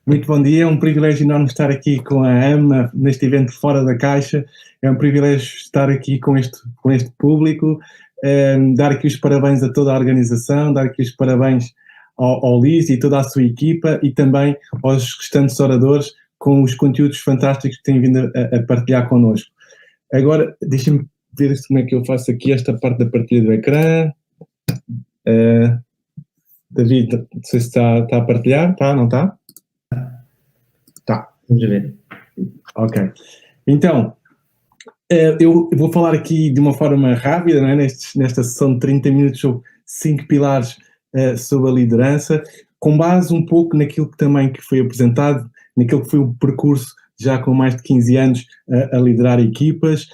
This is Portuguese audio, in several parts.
Muito bom dia, é um privilégio enorme estar aqui com a AMA neste evento Fora da Caixa. É um privilégio estar aqui com este público, dar aqui os parabéns a toda a organização, dar aqui os parabéns ao Liz e toda a sua equipa e também aos restantes oradores com os conteúdos fantásticos que têm vindo a partilhar connosco. Agora, deixem-me ver como é que eu faço aqui esta parte da partilha do ecrã. David, não sei se está a partilhar, está, não está? Tá. Vamos ver. Ok. Então, eu vou falar aqui de uma forma rápida, não é? Nesta sessão de 30 minutos sobre 5 pilares sobre a liderança, com base um pouco naquilo que foi apresentado, naquilo que foi o percurso já com mais de 15 anos a liderar equipas,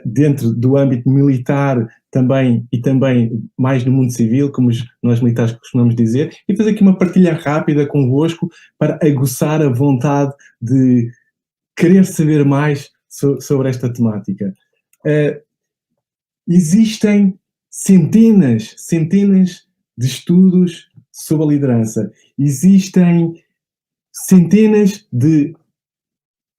dentro do âmbito militar também e também mais no mundo civil, como nós militares costumamos dizer, e fazer aqui uma partilha rápida convosco para aguçar a vontade de querer saber mais sobre esta temática. Existem centenas de estudos sobre a liderança. Existem centenas de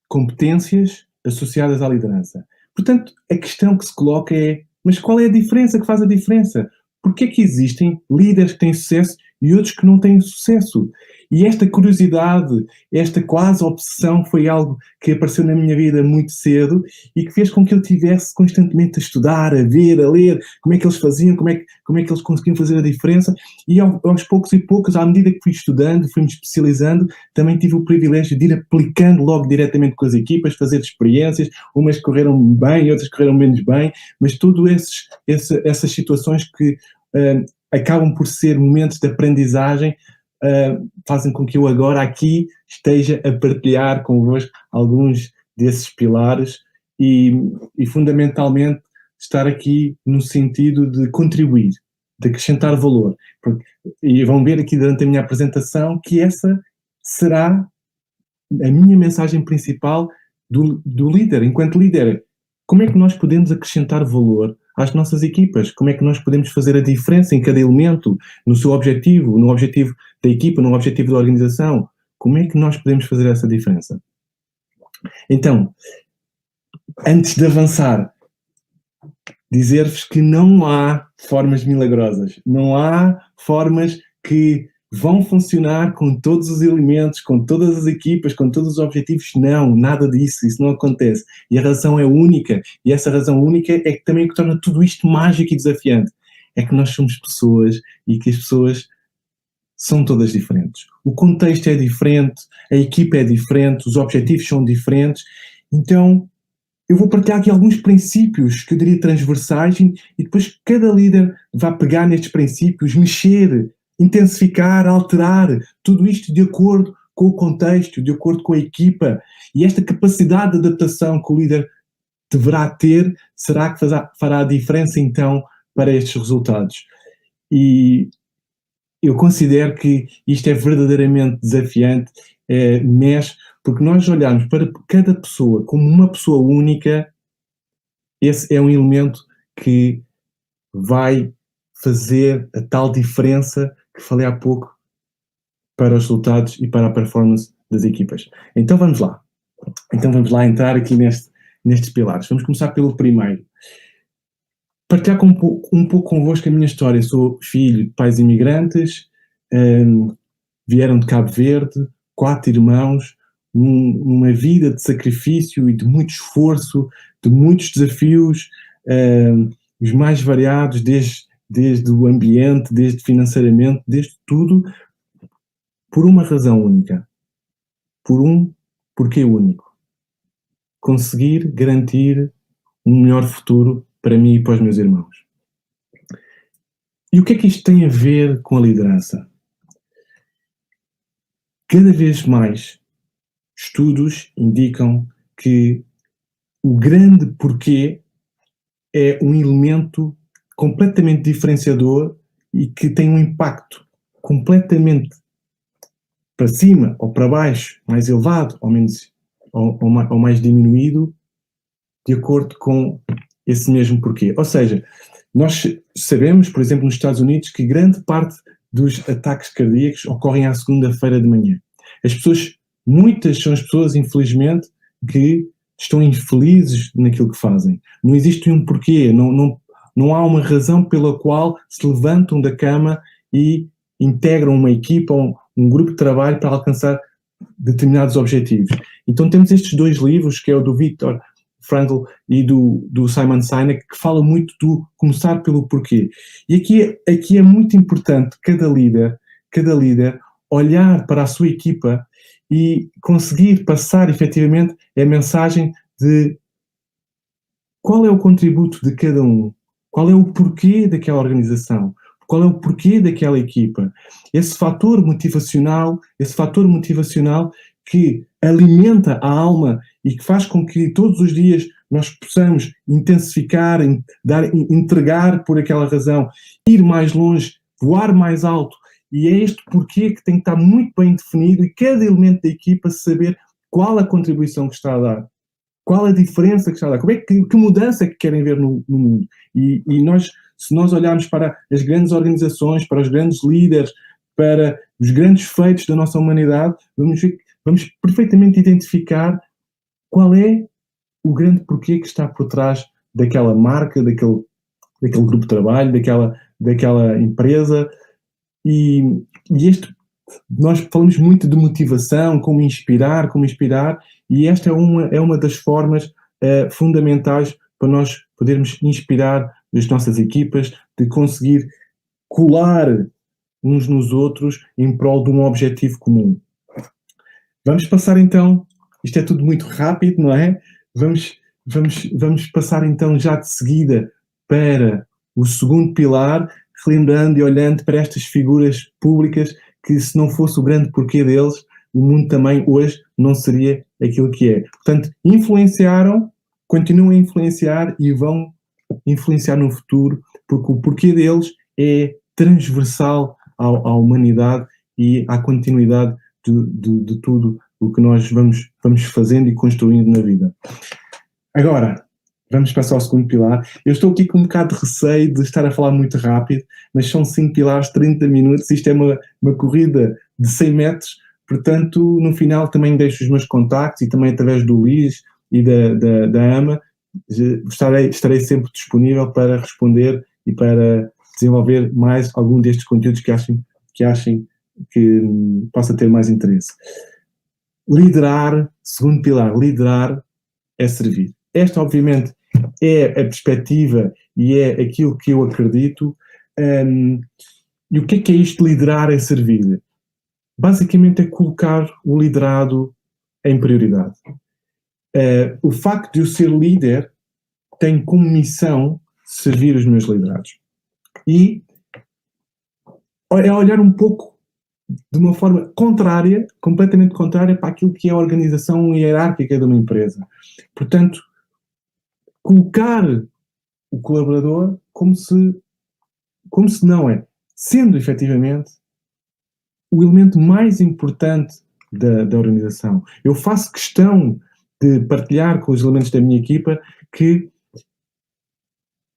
competências associadas à liderança. Portanto, a questão que se coloca é, mas qual é a diferença que faz a diferença? Porquê é que existem líderes que têm sucesso e outros que não têm sucesso? E esta curiosidade, esta quase obsessão foi algo que apareceu na minha vida muito cedo e que fez com que eu tivesse constantemente a estudar, a ver, a ler como é que eles faziam, como é que eles conseguiam fazer a diferença, e aos poucos e poucos, à medida que fui estudando, fui-me especializando, também tive o privilégio de ir aplicando logo diretamente com as equipas, fazer experiências, umas correram bem, outras correram menos bem, mas todas essas situações que acabam por ser momentos de aprendizagem, fazem com que eu agora aqui esteja a partilhar convosco alguns desses pilares e fundamentalmente estar aqui no sentido de contribuir, de acrescentar valor. E vão ver aqui durante a minha apresentação que essa será a minha mensagem principal do líder. Enquanto líder, como é que nós podemos acrescentar valor às nossas equipas? Como é que nós podemos fazer a diferença em cada elemento, no seu objetivo, no objetivo da equipa, no objetivo da organização? Como é que nós podemos fazer essa diferença? Então, antes de avançar, dizer-vos que não há formas milagrosas, não há formas que vão funcionar com todos os elementos, com todas as equipas, com todos os objetivos. Não, nada disso, isso não acontece. E a razão é única, e essa razão única é que também que torna tudo isto mágico e desafiante. É que nós somos pessoas e que as pessoas são todas diferentes. O contexto é diferente, a equipa é diferente, os objetivos são diferentes. Então, eu vou partilhar aqui alguns princípios que eu diria transversais e depois cada líder vai pegar nestes princípios, mexer, intensificar, alterar, tudo isto de acordo com o contexto, de acordo com a equipa. E esta capacidade de adaptação que o líder deverá ter será que fará a diferença então para estes resultados. E eu considero que isto é verdadeiramente desafiante, mexe, porque nós olharmos para cada pessoa como uma pessoa única, esse é um elemento que vai fazer a tal diferença que falei há pouco para os resultados e para a performance das equipas. Então vamos lá. Entrar aqui nestes pilares. Vamos começar pelo primeiro. Partilhar um pouco convosco a minha história. Sou filho de pais imigrantes, vieram de Cabo Verde, 4 irmãos, uma vida de sacrifício e de muito esforço, de muitos desafios, os mais variados, desde o ambiente, desde financeiramente, desde tudo, por uma razão única, por um porquê único: conseguir garantir um melhor futuro para mim e para os meus irmãos. E o que é que isto tem a ver com a liderança? Cada vez mais estudos indicam que o grande porquê é um elemento completamente diferenciador e que tem um impacto completamente para cima ou para baixo, mais elevado ou menos ou mais diminuído, de acordo com esse mesmo porquê. Ou seja, nós sabemos, por exemplo, nos Estados Unidos, que grande parte dos ataques cardíacos ocorrem à segunda-feira de manhã. As pessoas, muitas são as pessoas, infelizmente, que estão infelizes naquilo que fazem. Não existe um porquê, não há uma razão pela qual se levantam da cama e integram uma equipa, um grupo de trabalho para alcançar determinados objetivos. Então temos estes dois livros, que é o do Viktor Frankl e do Simon Sinek, que fala muito do começar pelo porquê. E aqui é muito importante cada líder olhar para a sua equipa e conseguir passar efetivamente a mensagem de qual é o contributo de cada um, qual é o porquê daquela organização, qual é o porquê daquela equipa. Esse fator motivacional que alimenta a alma e que faz com que todos os dias nós possamos intensificar, entregar por aquela razão, ir mais longe, voar mais alto. E é este porquê que tem que estar muito bem definido e cada elemento da equipa saber qual a contribuição que está a dar. Qual a diferença que está a dar? Que mudança é que querem ver no mundo? E nós, se nós olharmos para as grandes organizações, para os grandes líderes, para os grandes feitos da nossa humanidade, vamos perfeitamente identificar qual é o grande porquê que está por trás daquela marca, daquele grupo de trabalho, daquela empresa. E nós falamos muito de motivação, como inspirar, e esta é uma das formas fundamentais para nós podermos inspirar as nossas equipas, de conseguir colar uns nos outros em prol de um objetivo comum. Vamos passar então, isto é tudo muito rápido, não é? Vamos passar então já de seguida para o segundo pilar, relembrando e olhando para estas figuras públicas que, se não fosse o grande porquê deles, o mundo também hoje não seria aquilo que é. Portanto, influenciaram, continuam a influenciar e vão influenciar no futuro, porque o porquê deles é transversal à humanidade e à continuidade de tudo o que nós vamos fazendo e construindo na vida. Agora, vamos passar ao segundo pilar. Eu estou aqui com um bocado de receio de estar a falar muito rápido, mas são 5 pilares, 30 minutos, isto é uma corrida de 100 metros, portanto, no final também deixo os meus contactos e também através do Luís e da Ama, estarei sempre disponível para responder e para desenvolver mais algum destes conteúdos que achem que possa ter mais interesse. Liderar, segundo pilar, liderar é servir. Esta, obviamente, é a perspectiva e é aquilo que eu acredito. E o que é isto de liderar é servir? Basicamente é colocar o liderado em prioridade. O facto de eu ser líder tem como missão servir os meus liderados. E é olhar um pouco de uma forma contrária, completamente contrária para aquilo que é a organização hierárquica de uma empresa. Portanto, colocar o colaborador como se não é, sendo efetivamente o elemento mais importante da organização. Eu faço questão de partilhar com os elementos da minha equipa que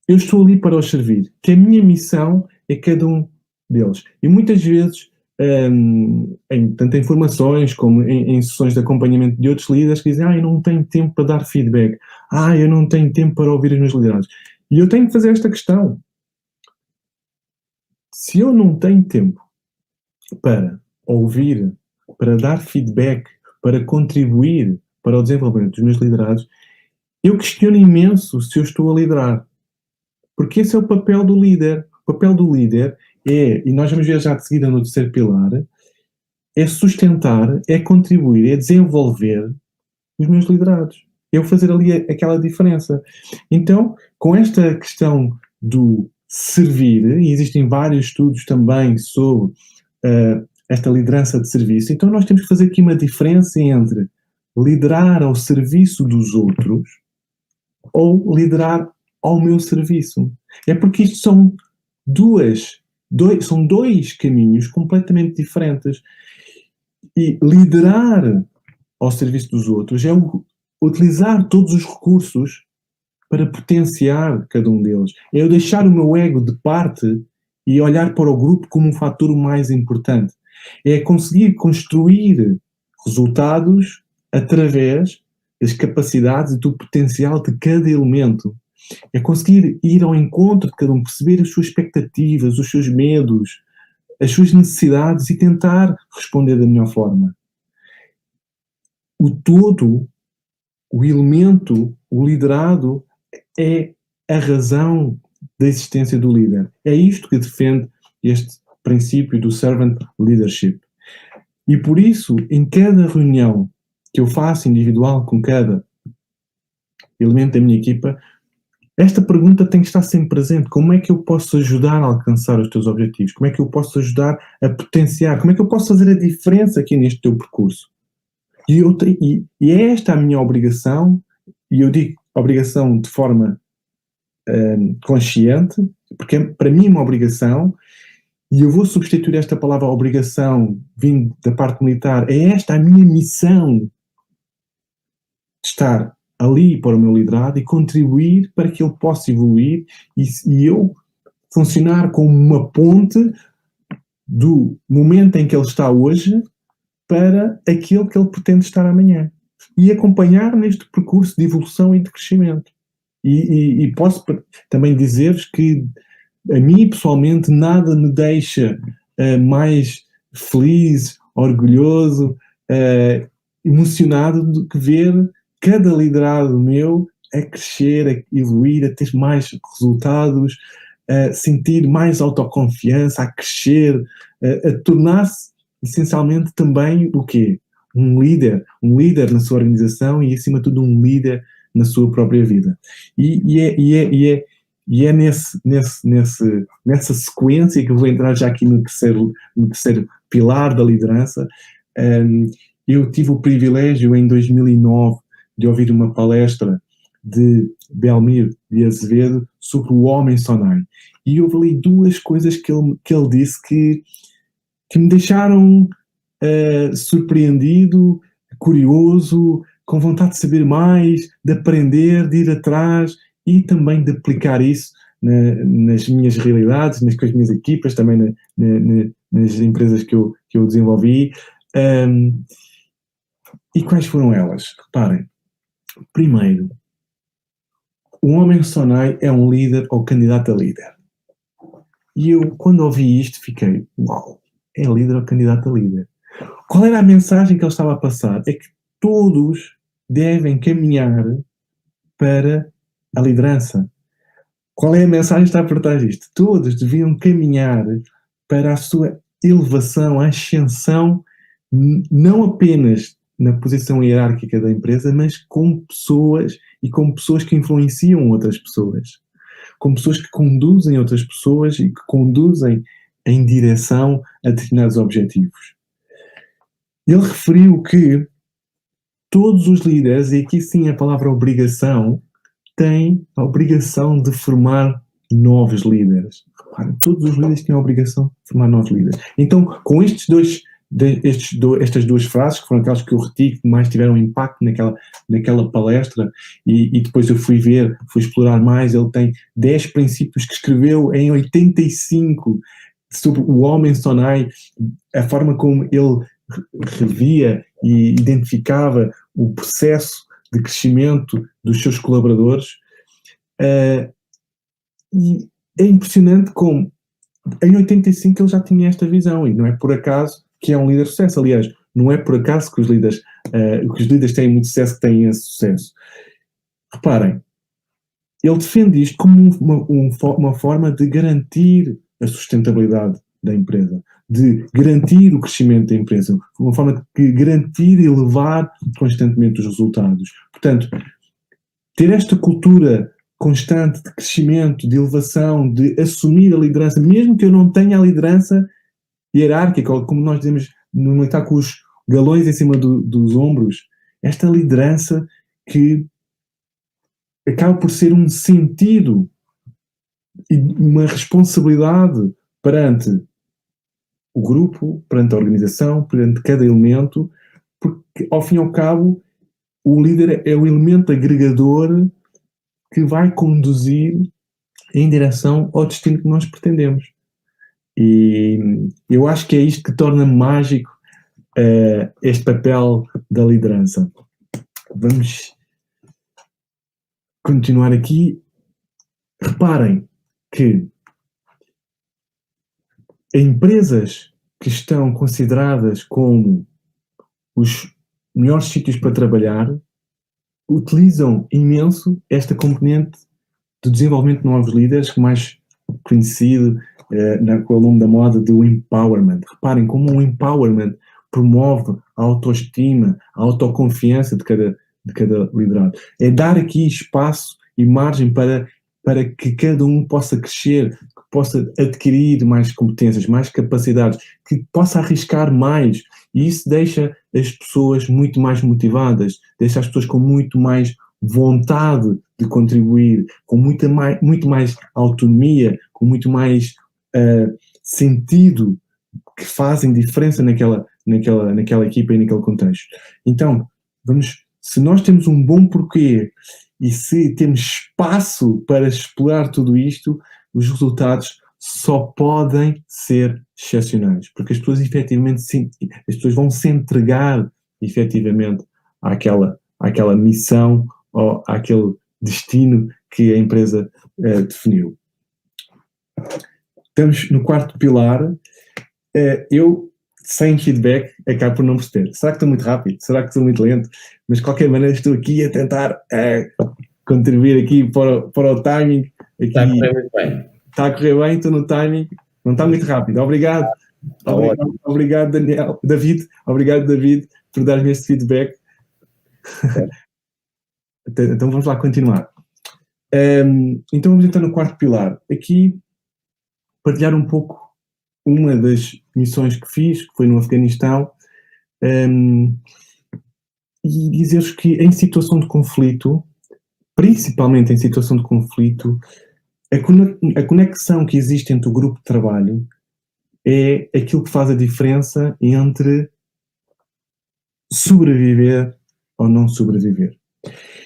eu estou ali para os servir, que a minha missão é cada um deles. E muitas vezes, tanto em formações como em sessões de acompanhamento de outros líderes, que dizem: eu não tenho tempo para dar feedback, eu não tenho tempo para ouvir os meus liderados. E eu tenho que fazer esta questão. Se eu não tenho tempo para ouvir, para dar feedback, para contribuir para o desenvolvimento dos meus liderados, eu questiono imenso se eu estou a liderar. Porque esse é o papel do líder. O papel do líder e nós vamos ver já de seguida no terceiro pilar, é sustentar, é contribuir, é desenvolver os meus liderados. É fazer ali aquela diferença. Então, com esta questão do servir, e existem vários estudos também sobre esta liderança de serviço, então nós temos que fazer aqui uma diferença entre liderar ao serviço dos outros ou liderar ao meu serviço. É porque isto são dois caminhos completamente diferentes. E liderar ao serviço dos outros é utilizar todos os recursos para potenciar cada um deles. É eu deixar o meu ego de parte e olhar para o grupo como um fator mais importante. É conseguir construir resultados através das capacidades e do potencial de cada elemento. É conseguir ir ao encontro de cada um, perceber as suas expectativas, os seus medos, as suas necessidades e tentar responder da melhor forma. O todo, o elemento, o liderado, é a razão da existência do líder. É isto que defende este princípio do servant leadership. E por isso, em cada reunião que eu faço individual com cada elemento da minha equipa, esta pergunta tem que estar sempre presente. Como é que eu posso ajudar a alcançar os teus objetivos? Como é que eu posso ajudar a potenciar? Como é que eu posso fazer a diferença aqui neste teu percurso? E é esta a minha obrigação, e eu digo obrigação de forma consciente, porque para mim é uma obrigação, e eu vou substituir esta palavra obrigação, vindo da parte militar, é esta a minha missão de estar ali para o meu liderado e contribuir para que ele possa evoluir e eu funcionar como uma ponte do momento em que ele está hoje para aquilo que ele pretende estar amanhã. E acompanhar neste percurso de evolução e de crescimento. E posso também dizer-vos que a mim, pessoalmente, nada me deixa mais feliz, orgulhoso, emocionado do que ver cada liderado meu a crescer, a evoluir, a ter mais resultados, a sentir mais autoconfiança, a crescer, a tornar-se essencialmente também o quê? Um líder na sua organização e, acima de tudo, um líder na sua própria vida. E é nessa sequência que eu vou entrar já aqui no terceiro pilar da liderança. Eu tive o privilégio, em 2009, de ouvir uma palestra de Belmiro de Azevedo sobre o homem Sonai. E houve ali duas coisas que ele disse que me deixaram surpreendido, curioso, com vontade de saber mais, de aprender, de ir atrás e também de aplicar isso nas minhas realidades, com as minhas equipas, também nas empresas que eu desenvolvi. E quais foram elas? Reparem, primeiro, o homem Sonai é um líder ou candidato a líder. E eu, quando ouvi isto, fiquei, uau, é líder ou candidato a líder. Qual era a mensagem que ele estava a passar? É que todos devem caminhar para a liderança. Qual é a mensagem que está por trás disto? Todos deviam caminhar para a sua elevação, a ascensão, não apenas na posição hierárquica da empresa, mas como pessoas e como pessoas que influenciam outras pessoas. Como pessoas que conduzem outras pessoas e que conduzem em direção a determinados objetivos. Ele referiu que todos os líderes, e aqui sim a palavra obrigação, têm a obrigação de formar novos líderes. Reparem, todos os líderes têm a obrigação de formar novos líderes. Então, com estas duas frases, que foram aquelas que eu reti, que mais tiveram impacto naquela palestra, e depois eu fui explorar mais, ele tem 10 princípios que escreveu em 85 sobre o homem Sonai, a forma como ele revia e identificava o processo de crescimento dos seus colaboradores. E é impressionante como em 85 ele já tinha esta visão, e não é por acaso que é um líder de sucesso. Aliás, não é por acaso que os líderes têm muito sucesso, que têm esse sucesso. Reparem, ele defende isto como uma forma de garantir a sustentabilidade da empresa, de garantir o crescimento da empresa, uma forma de garantir e elevar constantemente os resultados. Portanto, ter esta cultura constante de crescimento, de elevação, de assumir a liderança, mesmo que eu não tenha a liderança hierárquica, ou como nós dizemos no militar, com os galões em cima dos ombros, esta liderança que acaba por ser um sentido e uma responsabilidade perante o grupo, perante a organização, perante cada elemento, porque ao fim e ao cabo o líder é o elemento agregador que vai conduzir em direção ao destino que nós pretendemos. E eu acho que é isto que torna mágico este papel da liderança. Vamos continuar aqui. Reparem que empresas que estão consideradas como os melhores sítios para trabalhar utilizam imenso esta componente do desenvolvimento de novos líderes, mais conhecido com o nome da moda do empowerment. Reparem como o empowerment promove a autoestima, a autoconfiança de cada liderado. É dar aqui espaço e margem para que cada um possa crescer, que possa adquirir mais competências, mais capacidades, que possa arriscar mais. E isso deixa as pessoas muito mais motivadas, deixa as pessoas com muito mais vontade de contribuir, com muito mais autonomia, com muito mais sentido, que fazem diferença naquela equipa e naquele contexto. Então, se nós temos um bom porquê e se temos espaço para explorar tudo isto, os resultados só podem ser excepcionais, porque as pessoas efetivamente as pessoas vão se entregar efetivamente àquela missão ou àquele destino que a empresa definiu. Estamos no quarto pilar. Eu, sem feedback, acabo por não perceber. Será que estou muito rápido? Será que estou muito lento? Mas de qualquer maneira estou aqui a tentar contribuir aqui para o timing. Aqui, está a correr muito bem. Está a correr bem, estou no timing. Não está muito rápido. Obrigado. Obrigado, David. Obrigado, David, por dar-me este feedback. Então vamos lá continuar. Então vamos entrar no quarto pilar. Aqui, partilhar um pouco uma das missões que fiz, que foi no Afeganistão, e dizer-vos que em situação de conflito, principalmente em situação de conflito, a conexão que existe entre o grupo de trabalho é aquilo que faz a diferença entre sobreviver ou não sobreviver.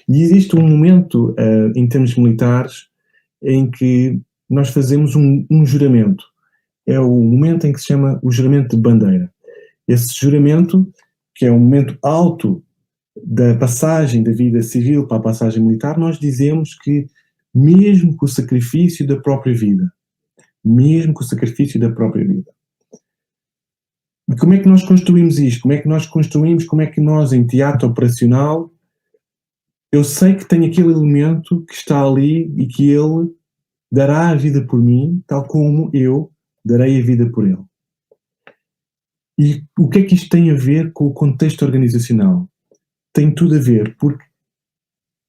E existe um momento, em termos militares, em que nós fazemos um juramento. É o momento em que se chama o juramento de bandeira. Esse juramento, que é um momento alto da passagem da vida civil para a passagem militar, nós dizemos que mesmo com o sacrifício da própria vida, e como é que nós construímos isto? Como é que nós em teatro operacional, eu sei que tenho aquele elemento que está ali e que ele dará a vida por mim, tal como eu darei a vida por ele. E o que é que isto tem a ver com o contexto organizacional? Tem tudo a ver, porque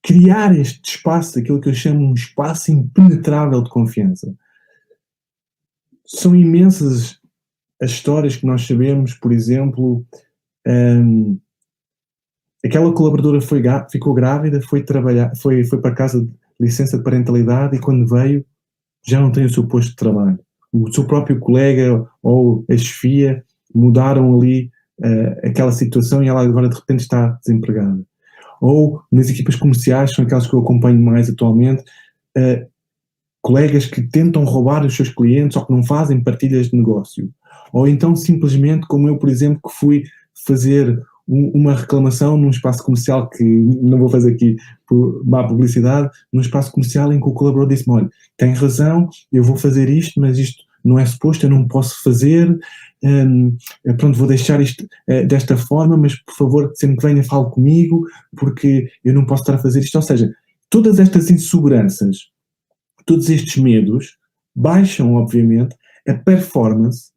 criar este espaço, aquilo que eu chamo um espaço impenetrável de confiança. São imensas as histórias que nós sabemos, por exemplo, aquela colaboradora ficou grávida, foi para casa de licença de parentalidade e quando veio já não tem o seu posto de trabalho. O seu próprio colega ou a chefia mudaram ali aquela situação e ela agora de repente está desempregada. Ou nas equipas comerciais, são aquelas que eu acompanho mais atualmente, colegas que tentam roubar os seus clientes ou que não fazem partilhas de negócio. Ou então simplesmente, como eu, por exemplo, que fui fazer uma reclamação num espaço comercial, que não vou fazer aqui por má publicidade, num espaço comercial em que o colaborador disse-me: olha, tem razão, eu vou fazer isto, mas isto não é suposto, eu não posso fazer, pronto, vou deixar isto desta forma, mas por favor, sempre que venha, fale comigo, porque eu não posso estar a fazer isto. Ou seja, todas estas inseguranças, todos estes medos, baixam, obviamente, a performance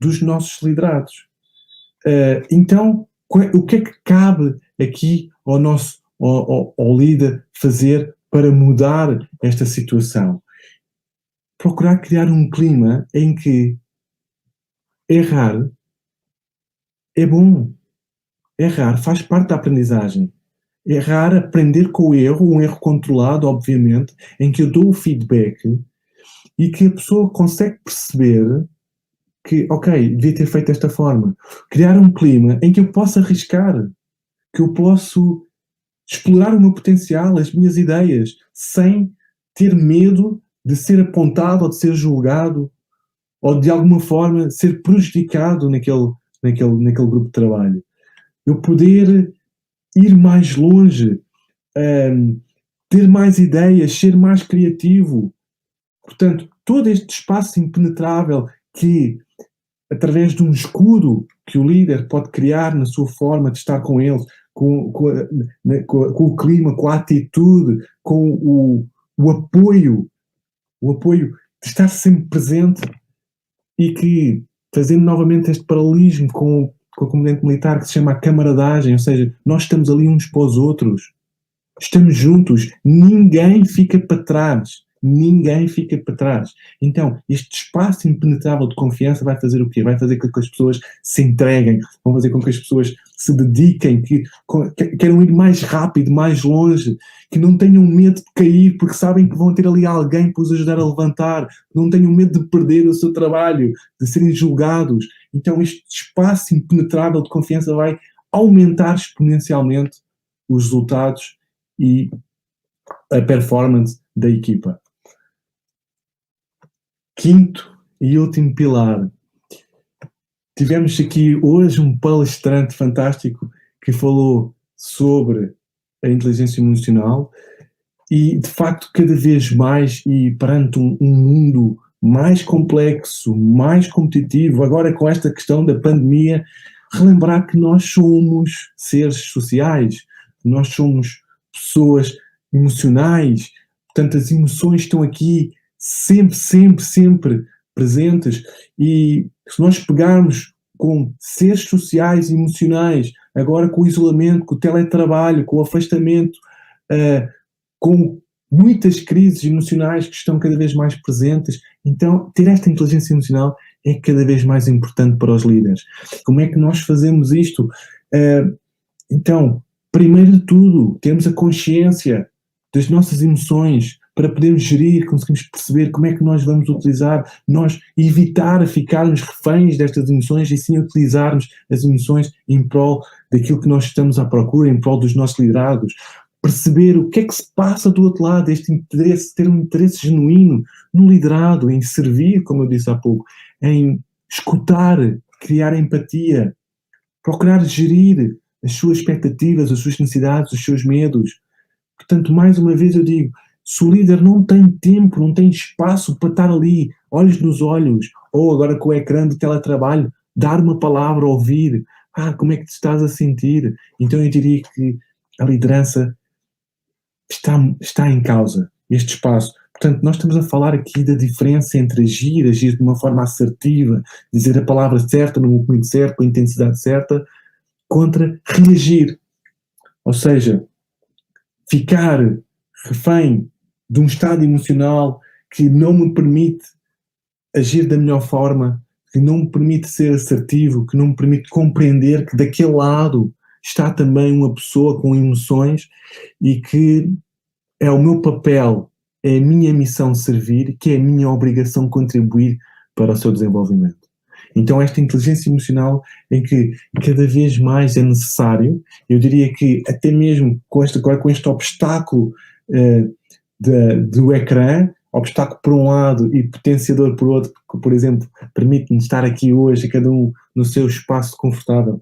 dos nossos liderados. Então, o que é que cabe aqui ao líder fazer para mudar esta situação? Procurar criar um clima em que errar é bom. Errar faz parte da aprendizagem. Errar, aprender com o erro, um erro controlado, obviamente, em que eu dou o feedback e que a pessoa consegue perceber que, ok, devia ter feito desta forma. Criar um clima em que eu possa arriscar, que eu posso explorar o meu potencial, as minhas ideias, sem ter medo de ser apontado ou de ser julgado ou de alguma forma ser prejudicado naquele grupo de trabalho. Eu poder ir mais longe, ter mais ideias, ser mais criativo. Portanto, todo este espaço impenetrável que, através de um escudo que o líder pode criar na sua forma de estar com eles, com o clima, com a atitude, com o apoio de estar sempre presente, e que, fazendo novamente este paralelismo com a componente militar que se chama a camaradagem, ou seja, nós estamos ali uns para os outros, estamos juntos, ninguém fica para trás. Ninguém fica para trás. Então, este espaço impenetrável de confiança vai fazer o quê? Vai fazer com que as pessoas se entreguem, vai fazer com que as pessoas se dediquem, que queiram ir mais rápido, mais longe, que não tenham medo de cair, porque sabem que vão ter ali alguém para os ajudar a levantar, não tenham medo de perder o seu trabalho, de serem julgados. Então, este espaço impenetrável de confiança vai aumentar exponencialmente os resultados e a performance da equipa. Quinto e último pilar. Tivemos aqui hoje um palestrante fantástico que falou sobre a inteligência emocional e, de facto, cada vez mais, e perante um mundo mais complexo, mais competitivo, agora com esta questão da pandemia, relembrar que nós somos seres sociais, nós somos pessoas emocionais, portanto as emoções estão aqui sempre, sempre, sempre presentes, e se nós pegarmos com seres sociais e emocionais, agora com o isolamento, com o teletrabalho, com o afastamento, com muitas crises emocionais que estão cada vez mais presentes, então ter esta inteligência emocional é cada vez mais importante para os líderes. Como é que nós fazemos isto? Então, primeiro de tudo, temos a consciência das nossas emoções para podermos gerir, conseguimos perceber como é que nós vamos utilizar, nós evitar ficarmos reféns destas emoções e sim utilizarmos as emoções em prol daquilo que nós estamos à procura, em prol dos nossos liderados. Perceber o que é que se passa do outro lado, este interesse, ter um interesse genuíno no liderado, em servir, como eu disse há pouco, em escutar, criar empatia, procurar gerir as suas expectativas, as suas necessidades, os seus medos. Portanto, mais uma vez eu digo, se o líder não tem tempo, não tem espaço para estar ali, olhos nos olhos, ou agora com o ecrã do teletrabalho, dar uma palavra, ouvir, como é que te estás a sentir? Então eu diria que a liderança está em causa, este espaço. Portanto, nós estamos a falar aqui da diferença entre agir de uma forma assertiva, dizer a palavra certa, no momento certo, com a intensidade certa, contra reagir. Ou seja, ficar refém de um estado emocional que não me permite agir da melhor forma, que não me permite ser assertivo, que não me permite compreender que daquele lado está também uma pessoa com emoções e que é o meu papel, é a minha missão servir, que é a minha obrigação contribuir para o seu desenvolvimento. Então esta inteligência emocional em que cada vez mais é necessário, eu diria que até mesmo com este obstáculo do ecrã, obstáculo por um lado e potenciador por outro, que, por exemplo, permite-nos estar aqui hoje, cada um no seu espaço confortável,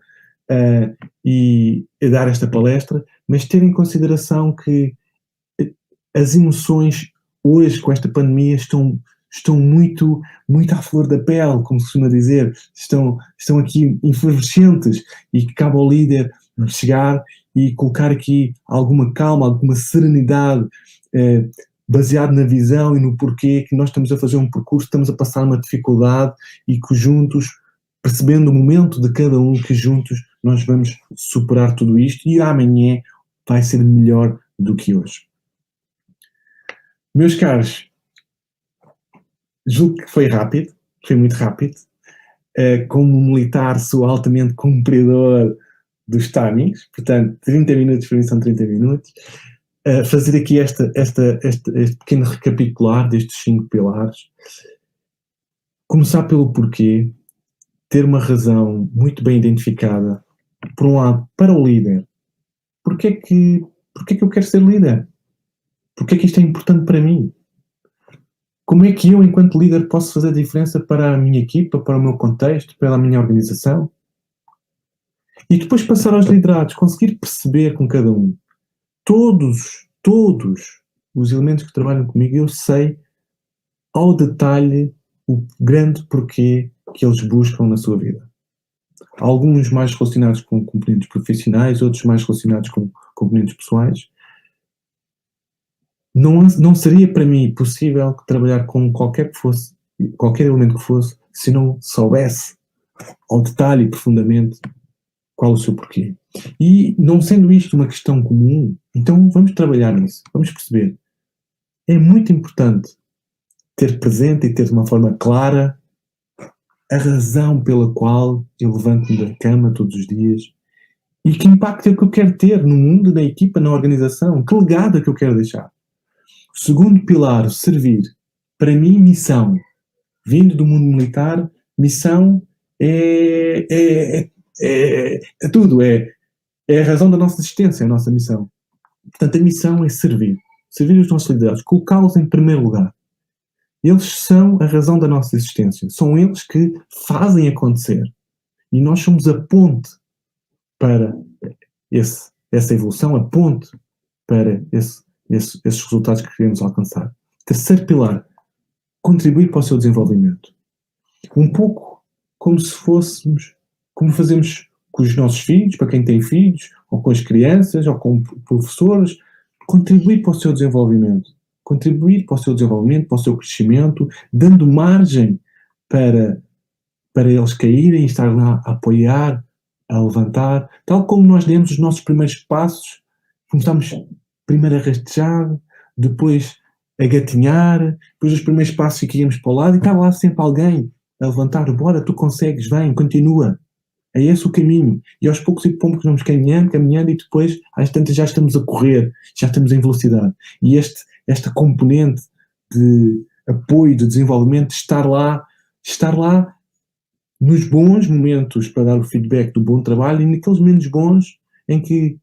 e dar esta palestra, mas ter em consideração que as emoções hoje, com esta pandemia, estão muito, muito à flor da pele, como se costuma dizer, estão aqui efervescentes, e que cabe ao líder chegar e colocar aqui alguma calma, alguma serenidade, baseado na visão e no porquê que nós estamos a fazer um percurso, estamos a passar uma dificuldade e que juntos, percebendo o momento de cada um, que juntos nós vamos superar tudo isto e amanhã vai ser melhor do que hoje. Meus caros, julgo que foi rápido, foi muito rápido. Como militar sou altamente cumpridor dos timings, portanto 30 minutos para mim são 30 minutos. Fazer aqui este pequeno recapitular destes 5 pilares. Começar pelo porquê, ter uma razão muito bem identificada, por um lado, para o líder. Porquê é que eu quero ser líder? Porquê é que isto é importante para mim? Como é que eu, enquanto líder, posso fazer a diferença para a minha equipa, para o meu contexto, para a minha organização? E depois passar aos liderados, conseguir perceber com cada um. Todos os elementos que trabalham comigo, eu sei ao detalhe o grande porquê que eles buscam na sua vida. Alguns mais relacionados com componentes profissionais, outros mais relacionados com componentes pessoais. Não seria para mim possível trabalhar com qualquer elemento que fosse, se não soubesse ao detalhe e profundamente qual o seu porquê. E não sendo isto uma questão comum, então vamos trabalhar nisso, vamos perceber. É muito importante ter presente e ter de uma forma clara a razão pela qual eu levanto-me da cama todos os dias e que impacto é que eu quero ter no mundo, na equipa, na organização, que legado é que eu quero deixar. O segundo pilar, servir. Para mim, missão. Vindo do mundo militar, missão é tudo, é a razão da nossa existência, a nossa missão. Portanto, a missão é servir. Servir os nossos liderados, colocá-los em primeiro lugar. Eles são a razão da nossa existência. São eles que fazem acontecer. E nós somos a ponte para essa evolução, a ponte para esses resultados que queremos alcançar. Terceiro pilar, contribuir para o seu desenvolvimento. Um pouco como fazemos com os nossos filhos, para quem tem filhos, ou com as crianças, ou com professores, contribuir para o seu desenvolvimento. Contribuir para o seu desenvolvimento, para o seu crescimento, dando margem para eles caírem e estar lá a apoiar, a levantar, tal como nós demos os nossos primeiros passos, começamos primeiro a rastejar, depois a gatinhar, depois os primeiros passos que íamos para o lado e estava lá sempre alguém a levantar, bora, tu consegues, vem, continua. É esse o caminho. E aos poucos e poucos vamos caminhando e depois, às tantas, já estamos a correr, já estamos em velocidade. E esta componente de apoio, de desenvolvimento, estar lá nos bons momentos para dar o feedback do bom trabalho e naqueles menos bons em que,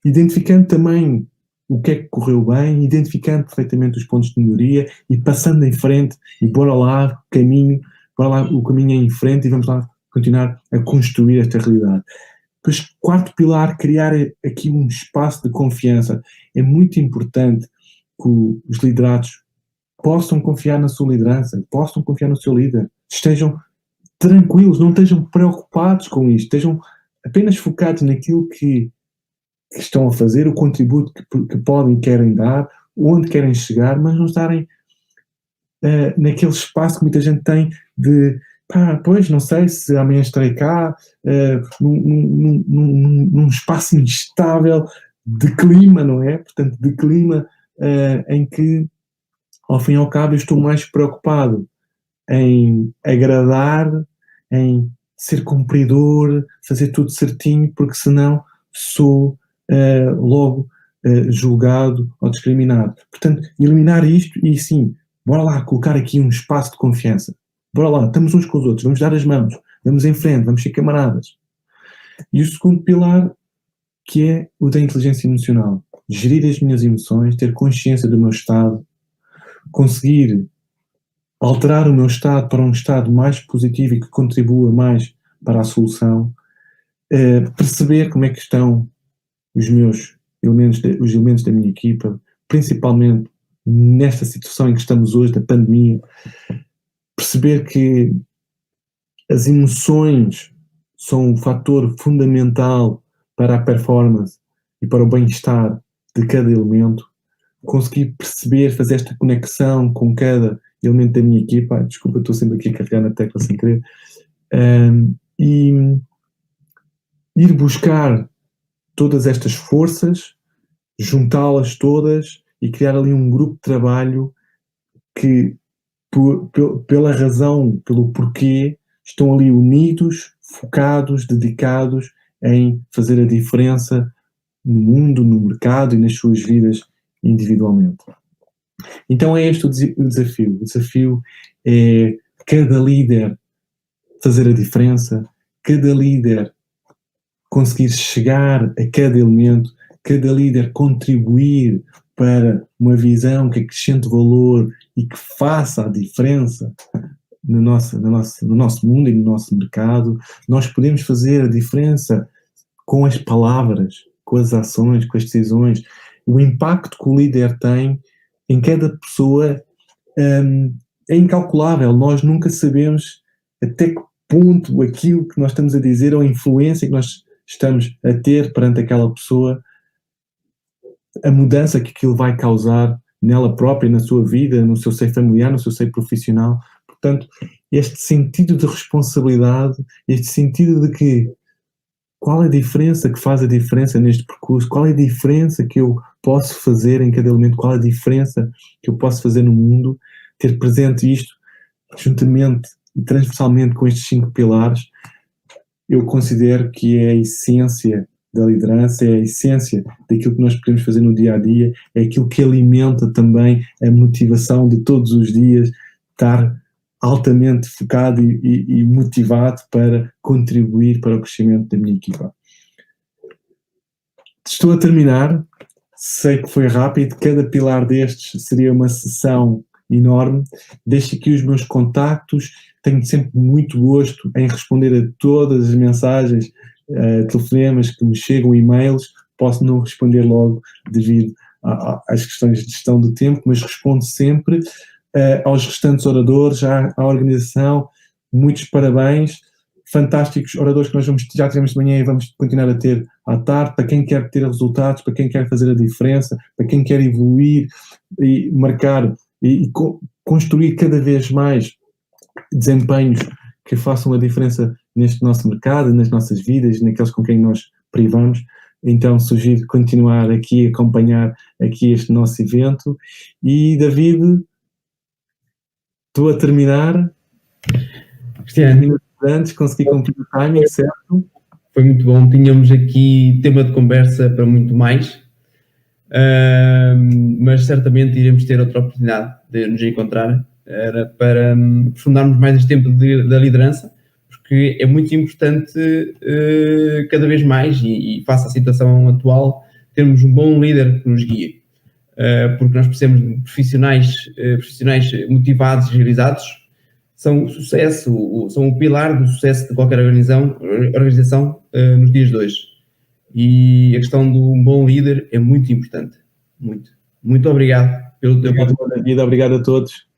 identificando também o que é que correu bem, identificando perfeitamente os pontos de melhoria e passando em frente e bora lá o caminho é em frente e vamos lá continuar a construir esta realidade. Depois, quarto pilar, criar aqui um espaço de confiança. É muito importante que os liderados possam confiar na sua liderança, possam confiar no seu líder, estejam tranquilos, não estejam preocupados com isto, estejam apenas focados naquilo que estão a fazer, o contributo que podem e querem dar, onde querem chegar, mas não estarem naquele espaço que muita gente tem de pois, não sei se amanhã estarei cá, num espaço instável de clima, não é? Portanto, de clima em que, ao fim e ao cabo, eu estou mais preocupado em agradar, em ser cumpridor, fazer tudo certinho, porque senão sou logo julgado ou discriminado. Portanto, eliminar isto e sim, bora lá colocar aqui um espaço de confiança. Bora lá, estamos uns com os outros, vamos dar as mãos, vamos em frente, vamos ser camaradas. E o segundo pilar, que é o da inteligência emocional. Gerir as minhas emoções, ter consciência do meu estado, conseguir alterar o meu estado para um estado mais positivo e que contribua mais para a solução, perceber como é que estão os elementos da minha equipa, principalmente nesta situação em que estamos hoje, da pandemia, perceber que as emoções são um fator fundamental para a performance e para o bem-estar de cada elemento, conseguir perceber, fazer esta conexão com cada elemento da minha equipa, desculpa, estou sempre aqui a carregar na tecla sem querer, e ir buscar todas estas forças, juntá-las todas e criar ali um grupo de trabalho que, pela razão, pelo porquê, estão ali unidos, focados, dedicados em fazer a diferença no mundo, no mercado e nas suas vidas individualmente. Então é este o desafio. O desafio é cada líder fazer a diferença, cada líder conseguir chegar a cada elemento, cada líder contribuir para uma visão que acrescente valor e que faça a diferença no nosso mundo e no nosso mercado. Nós podemos fazer a diferença com as palavras, com as ações, com as decisões. O impacto que o líder tem em cada pessoa é incalculável. Nós nunca sabemos até que ponto aquilo que nós estamos a dizer ou a influência que nós estamos a ter perante aquela pessoa, a mudança que aquilo vai causar nela própria, na sua vida, no seu seio familiar, no seu seio profissional. Portanto, este sentido de responsabilidade, este sentido de que qual é a diferença que faz a diferença neste percurso, qual é a diferença que eu posso fazer em cada elemento, qual é a diferença que eu posso fazer no mundo, ter presente isto juntamente e transversalmente com estes 5 pilares, eu considero que é a essência da liderança, é a essência daquilo que nós podemos fazer no dia a dia, é aquilo que alimenta também a motivação de todos os dias, estar altamente focado e motivado para contribuir para o crescimento da minha equipa. Estou a terminar, sei que foi rápido, cada pilar destes seria uma sessão enorme. Deixo aqui os meus contactos, tenho sempre muito gosto em responder a todas as mensagens, telefonemas que me chegam, e-mails. Posso não responder logo devido às questões de gestão do tempo, mas respondo sempre. Aos restantes oradores, à organização, muitos parabéns, fantásticos oradores que nós já tivemos de manhã e vamos continuar a ter à tarde, para quem quer ter resultados, para quem quer fazer a diferença, para quem quer evoluir e marcar e construir cada vez mais desempenhos que façam a diferença neste nosso mercado, nas nossas vidas, naqueles com quem nós privamos. Então sugiro continuar aqui a acompanhar aqui este nosso evento. E David, estou a terminar. Cristiano, antes consegui cumprir o timing, certo? Foi muito bom. Tínhamos aqui tema de conversa para muito mais, mas certamente iremos ter outra oportunidade de nos encontrar para aprofundarmos mais este tempo da liderança, porque é muito importante cada vez mais, e face à situação atual, termos um bom líder que nos guie, porque nós precisamos de profissionais motivados e realizados. São o sucesso, são o pilar do sucesso de qualquer organização nos dias de hoje. E a questão de um bom líder é muito importante. Muito. Muito obrigado pelo teu contributo. Obrigado a todos.